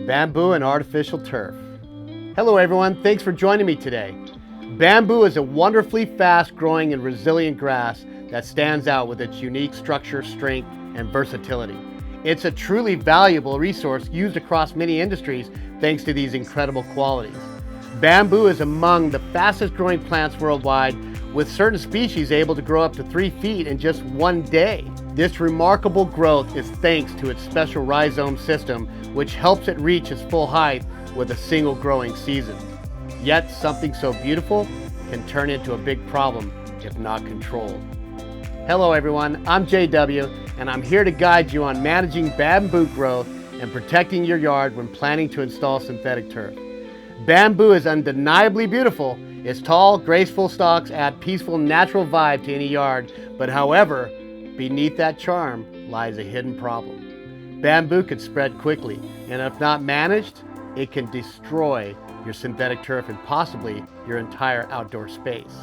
Bamboo and artificial turf. Hello everyone, thanks for joining me today. Bamboo is a wonderfully fast-growing and resilient grass that stands out with its unique structure, strength, and versatility. It's a truly valuable resource used across many industries thanks to these incredible qualities. Bamboo is among the fastest growing plants worldwide, with certain species able to grow up to 3 feet in just 1 day. This remarkable growth is thanks to its special rhizome system, which helps it reach its full height with a single growing season. Yet something so beautiful can turn into a big problem if not controlled. Hello everyone, I'm JW, and I'm here to guide you on managing bamboo growth and protecting your yard when planning to install synthetic turf. Bamboo is undeniably beautiful. Its tall, graceful stalks add peaceful, natural vibe to any yard, but however, beneath that charm lies a hidden problem. Bamboo could spread quickly, and if not managed, it can destroy your synthetic turf and possibly your entire outdoor space.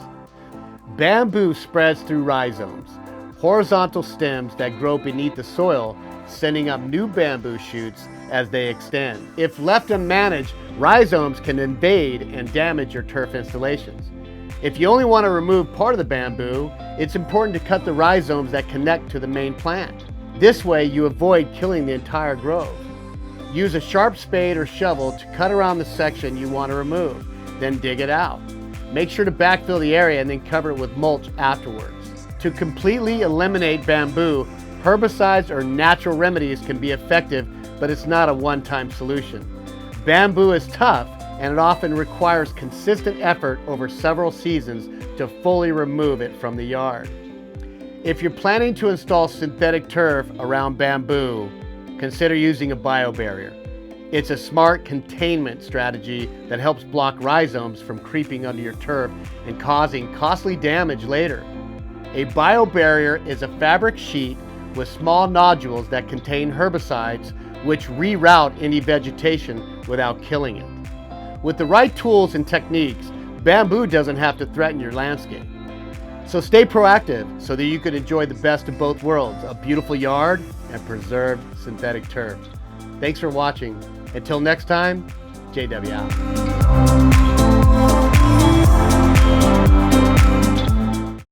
Bamboo spreads through rhizomes, horizontal stems that grow beneath the soil, sending up new bamboo shoots as they extend. If left unmanaged, rhizomes can invade and damage your turf installations. If you only want to remove part of the bamboo, it's important to cut the rhizomes that connect to the main plant. This way you avoid killing the entire grove. Use a sharp spade or shovel to cut around the section you want to remove, then dig it out. Make sure to backfill the area and then cover it with mulch afterwards. To completely eliminate bamboo, herbicides or natural remedies can be effective, but it's not a one-time solution. Bamboo is tough, and it often requires consistent effort over several seasons to fully remove it from the yard. If you're planning to install synthetic turf around bamboo, consider using a biobarrier. It's a smart containment strategy that helps block rhizomes from creeping under your turf and causing costly damage later. A biobarrier is a fabric sheet with small nodules that contain herbicides which reroute any vegetation without killing it. With the right tools and techniques, bamboo doesn't have to threaten your landscape. So stay proactive so that you can enjoy the best of both worlds, a beautiful yard and preserved synthetic turf. Thanks for watching. Until next time, JW out.